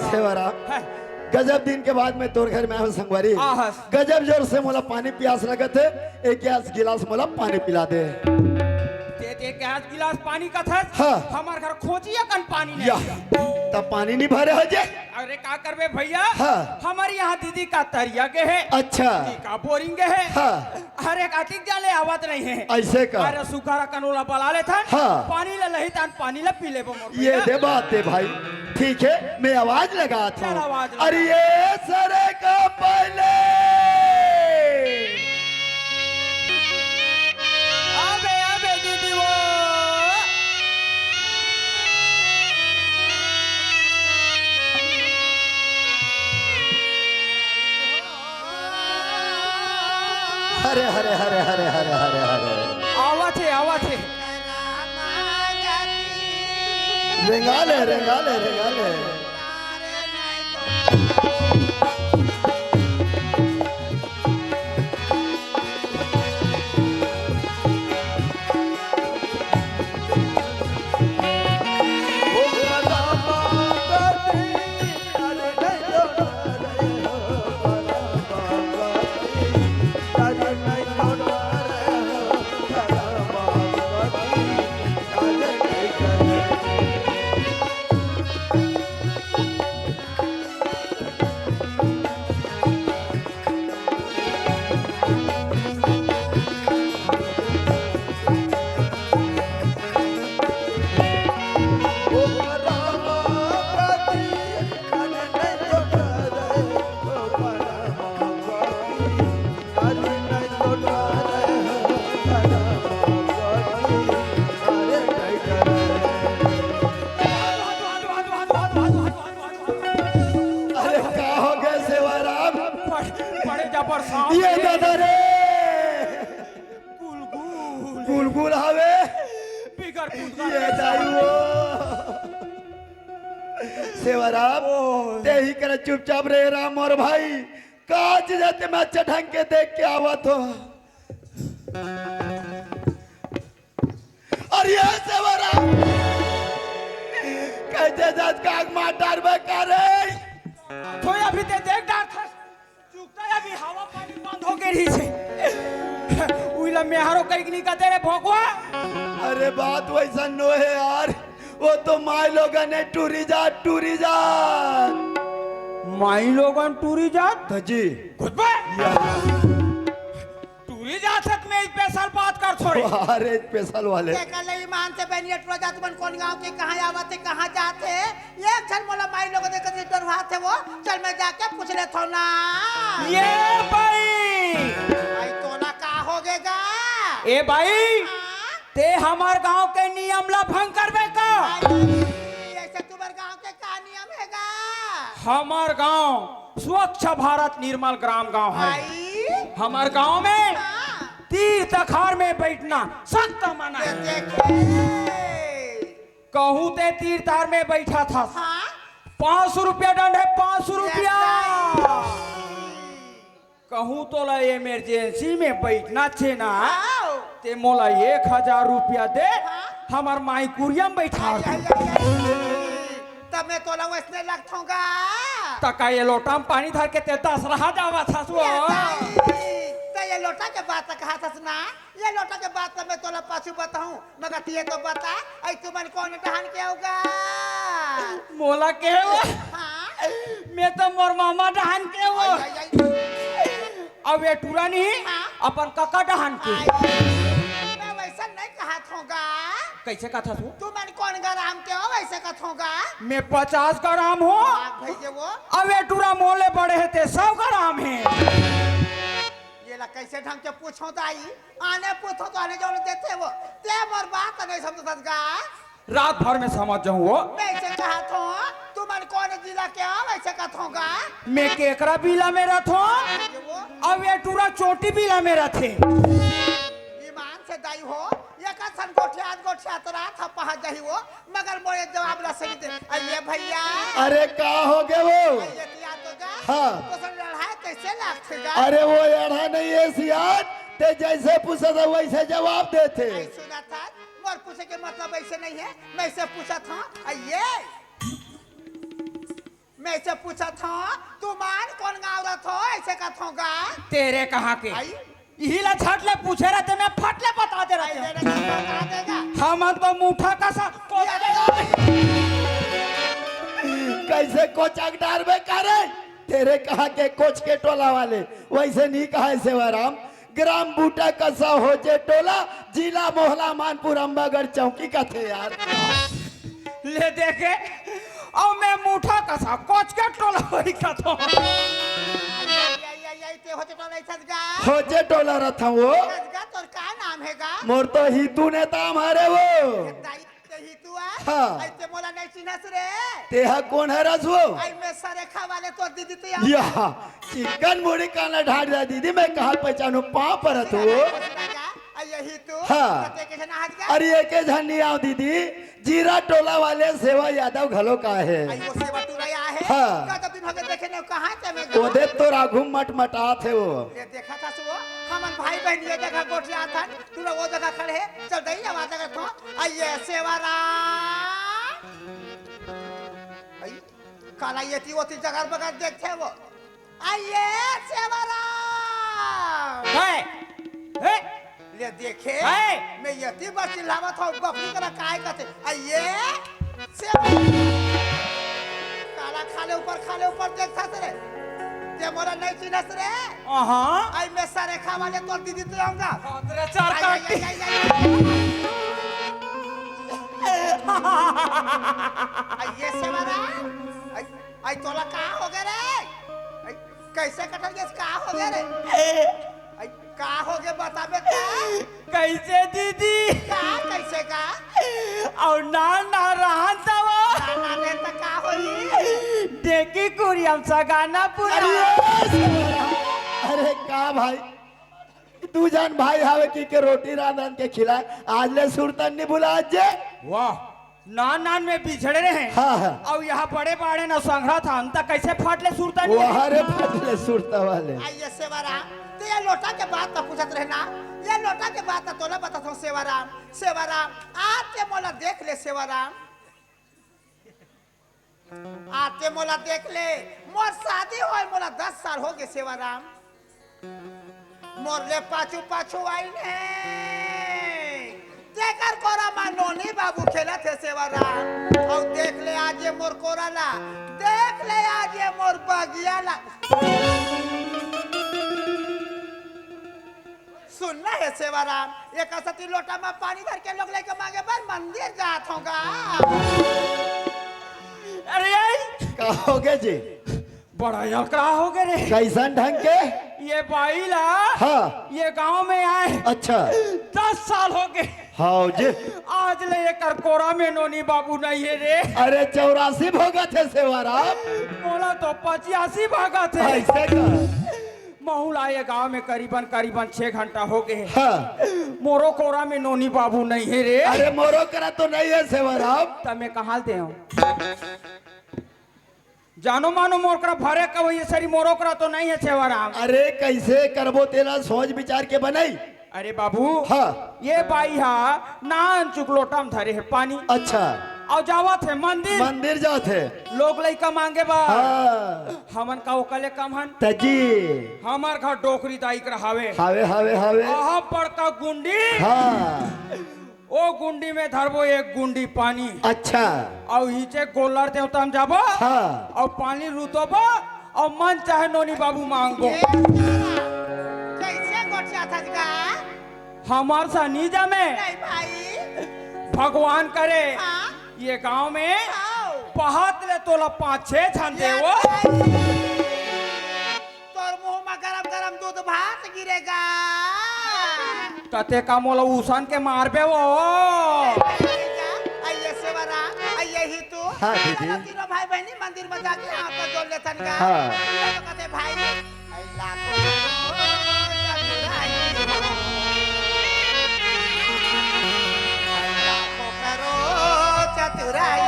सेवरा है गजब दिन के बाद मैं तोर घर में आया संगवारी आहस गजब जोर से मोला पानी प्यास लगत है एक गिलास मोला पानी पिला दे ते गैस गिलास पानी का था हाँ। हमार घर खोजिया कन पानी नहीं या तब पानी नहीं भरे हो जे अरे का करबे भैया हाँ। हमारे यहाँ दीदी का तरिया के है अच्छा दीदी का बोरिंग के है हाँ। अरे काटिक जाले आवत नहीं है ऐसे का अरे सुखारा कनोला बला ले था हाँ। पानी ले लही तान पानी ले पी ले मोर ये दे बात है भाई ठीक है मैं आवाज लगाता चल हूँ आवाज लगा। अरे ये सरे का पहले आबे दीदी वो हरे हरे हरे हरे हरे हरे हरे आवा थे रेंगाले रेंगाले रेंगाले ये दादा रे गुलगुल हवे बिगर ये जाइयो सेवराम ते ही करे चुपचाप रे राम और भाई काज जाते मैं अच्छा ढंग के देख के आवा तो और ये सेवराम कैसे जात काग मार में करे तो अभी ते देख डार था चुकता अभी हवा पानी बंद हो गई रही से उइला मेहारो कईगनी का तेरे भोगवा अरे बात वैसा नो है यार वो तो माई लोगन ने टूरी जात माई लोगन टूरी जात जी खुद टूरी जात है मैं स्पेशल बात कर छोड़े अरे स्पेशल वाले कल ईमान से बेनियट pro जात बन कौन गांव के कहां आवते कहां जाते ये क्षण मोला माई लोग देख के डरवा थे वो चल मैं जाके पूछ ले थो ना ये भाई भाई तोला का होगेगा ए भाई ते हमार गांव के नियम ला भंग करबे का ऐसे तुम्हारे गांव के का नियम हैगा हमार गांव स्वच्छ भारत निर्मल ग्राम गांव है भाई हमार गांव में तीर्थ अखाड़ में बैठना सख्त मना है कहूँ ते तीर्थार में बैठा था हाँ 500 रुपया दंड है 500 रुपया कहूँ तो ला इमरजेंसी में बैठना छे ना ते मोला 1000 रुपया दे हमार माई कुरिया में बैठा तब मैं तोला वैसने लगथूंगा तका ये लोटा में पानी धर के ते 10 रहा जावा था सो तो ये लोटा के बात कहा था ना ये लोटा के बात मैं तोला पाछू बताऊं मगर ये तो बता ऐ तुमन कौन डहान के होगा मोला के हो हाँ मैं तो मोर मामा डहान के हो अब ये टूरा नहीं अपन काका डहान के मैं वैसा नहीं कहा थोगा कैसे कहा था तू तुमन कौन ग्राम के हो वैसे कथोगा मैं 50 ग्राम हूँ भेजे वो अब ये टूरा मोले बड़े है ते 100 ग्राम है ये ला कैसे ढंग के पूछो तो आई आने पूछो तो आने जो देते वो ते मोर बात नहीं समझ सका रात भर में समझ जाऊँ वो वैसे कहा थो तुमन कौन जिला के हो वैसे कथोगा मैं केकरा बिला में रथो अब ये टूरा चोटी बिला में रथे ईमान से दाई हो ये का सन गोठिया तरा था पहुंच जाही वो मगर मोरे जवाब ला सही दे अरे भैया अरे का हो गए वो ये याद होगा हाँ। तो सन लड़ाई कैसे लागथेगा अरे वो लड़ा नहीं है सियाद ते जैसे पूछा था वैसे जवाब देते सुना था मोर पूछे के मतलब ऐसे नहीं है मैं से पूछा था ये मैं इसे पूछा था तू मान कौन गाँव रहा था ऐसे का थोगा तेरे कहाँ के आई यही ला छट ले पूछे रहते मैं फट ले बता दे आई रहे देगा बता देगा हम तो मुठा का सा कैसे कोच अगडार में करे तेरे कहा के कोच के टोला वाले वैसे नहीं कहा है सेवाराम ग्राम बूटा कसा हो जे टोला जिला मोहला मानपुर अम्बागढ़ चौकी का थे यार ले देखे और मैं मुठा का सा कोच के टोला वही का तो ते होते तो नहीं सजगा हो जे टोला रथा वो सजगा तोर का नाम हैगा मोर तो हितू नेता हमारे वो दाई ते ही तू आ हाँ। ऐसे मोला नहीं चिन्हस रे तेहा कौन है रसवो आई मैं सारे खावाले तो दीदी तो या चिकन मुड़ी काना ढाट जा दीदी मैं कहा पहचानू पाँव पर तू यही तू हाँ। कते के ना हज अरे एक झंडी आओ दीदी जीरा टोला वाले सेवा यादव घलो का है आई वो सेवा तू रहा है हाँ। का तो दिन होके देखे ने कहां से मैं ओदे तो राघु मट मटा थे वो ये देखा था सो हमन भाई बहन ये जगह गोठिया था तू लोग वो जगह खड़े है चल दई आवाज अगर तो आइए सेवाराम आई काला ये ती ओती जगह बगैर देखते वो आइए सेवाराम है ले देखे है? मैं यती बस चिल्लावत हूँ बकरी तरह काय करते आइए सेवाराम काला खाले ऊपर देखता रे ये मोरा नहीं चिन्हस रे हाँ आई मैं सारे खावाले तो दीदी तो आऊंगा तेरे चार काट ये सेवारा आई तोला कहाँ हो गए रे आई कैसे कटल ये कहाँ हो गए रे आई कहाँ हो गए बताबे का कैसे दीदी कैसे का और ना रहन तब ना रे तो कहाँ होई देखी कुरियम सा गाना पूरा अरे का भाई तू जान भाई हावे की रोटी रांधन के खिलाए आज ले सुरतन नहीं बुला जे वाह नान में बिछड़े रहे हैं हाँ हाँ और यहाँ बड़े बाड़े न संग्रह था अंत कैसे फाटले सुरता वहाँ रे फटले सुरता वाले आइए सेवाराम तो ये लोटा के बात तो पूछत रहना ये लोटा के बात तो ना बता सेवाराम सेवाराम आते मोला देख ले सेवाराम आते मोला देख ले मोर शादी होए मोला 10 साल हो गए सेवाराम मोर ले पाछू पाछू आई ने जेकर कोरा मा नोनी बाबू खेला थे सेवाराम और देख ले आज ये मोर कोरा ला देख ले आज ये मोर बगिया ला सुनना है सेवाराम एक असती लोटा में पानी भर के लोग लेके मांगे पर मंदिर जात होगा अरे कहोगे जी बड़ा यकरा हो गए रे कैसन ढंग के ये बाईला हाँ ये गांव में आए अच्छा 10 साल हो गए हाँ जी आज ले ये करकोरा में नोनी बाबू नहीं है रे अरे 84 भोगा थे सेवाराम बोला तो 85 भागा थे ऐसे का महूल आए गांव में करीबन 6 घंटा हो गए हाँ मोरो कोरा में नोनी बाबू नहीं है रे अरे मोरो करा तो नहीं है सेवाराम तब मैं कहा दे हूँ जानो मानो मोरकरा भरे का वही सरी मोरो करा तो नहीं है सेवाराम अरे कैसे करबो तेरा सोच विचार के बनाई अरे बाबू हाँ ये बाई हा नान चुकलोटा में धरे है पानी अच्छा और जावत है मंदिर मंदिर जाते लोग लइका मांगे बा हाँ हमन का ओकले कम हन तजी हमार घर डोकरी दाई कर हावे हावे हावे हावे आहा बड़का गुंडी हाँ ओ गुंडी में धरबो एक गुंडी पानी अच्छा और हिचे गोलर देवता हम जाबो हाँ और पानी रुतोबो और मन चाहे नोनी बाबू मांगो कैसे गोठिया था का हमार सा नहीं जामे नहीं भाई भगवान करे हाँ ये गांव में आओ पहात ले तोला 5-6 छन दे वो तोर मुंह में गरम गरम दूध भात गिरेगा तते का मोला उसन के मारबे वो आइए सेवरा आइए ही तू हाँ, दीदी। तीनों भाई बहनी मंदिर में जाके यहाँ पर जोड़ लेते हैं का हाँ। तो कहते भाई आई लाखों करो चतुराई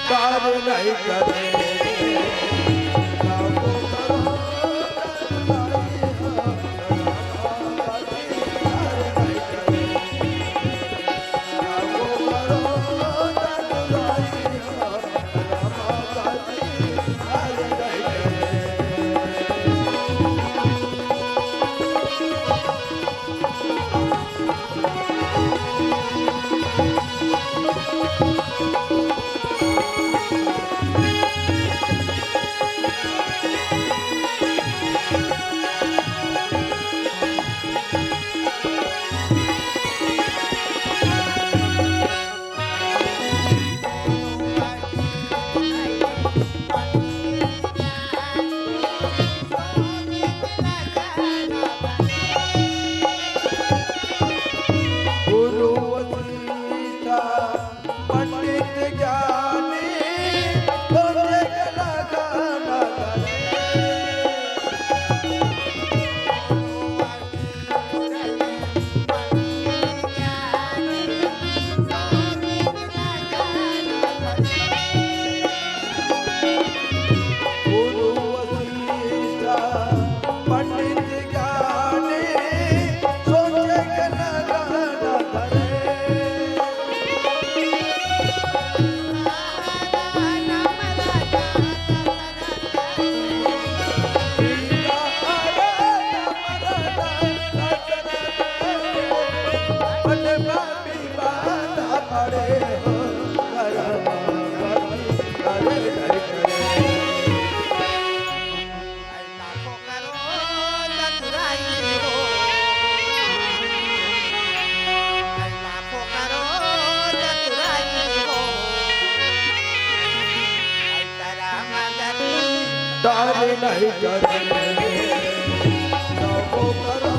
कार्य नहीं करे नहीं करे नवो करो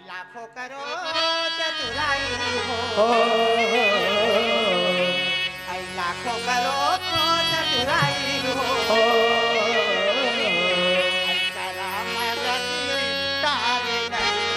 लाखों करो चतुराई हो आई लाखों करो चतुराई हो आई कराम गति तारे नहीं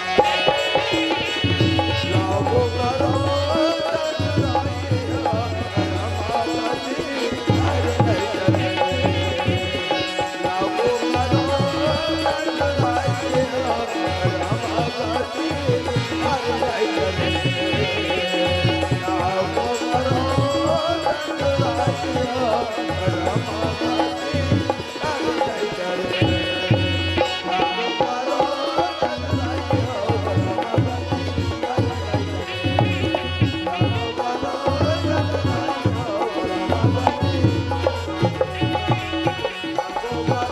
Oh,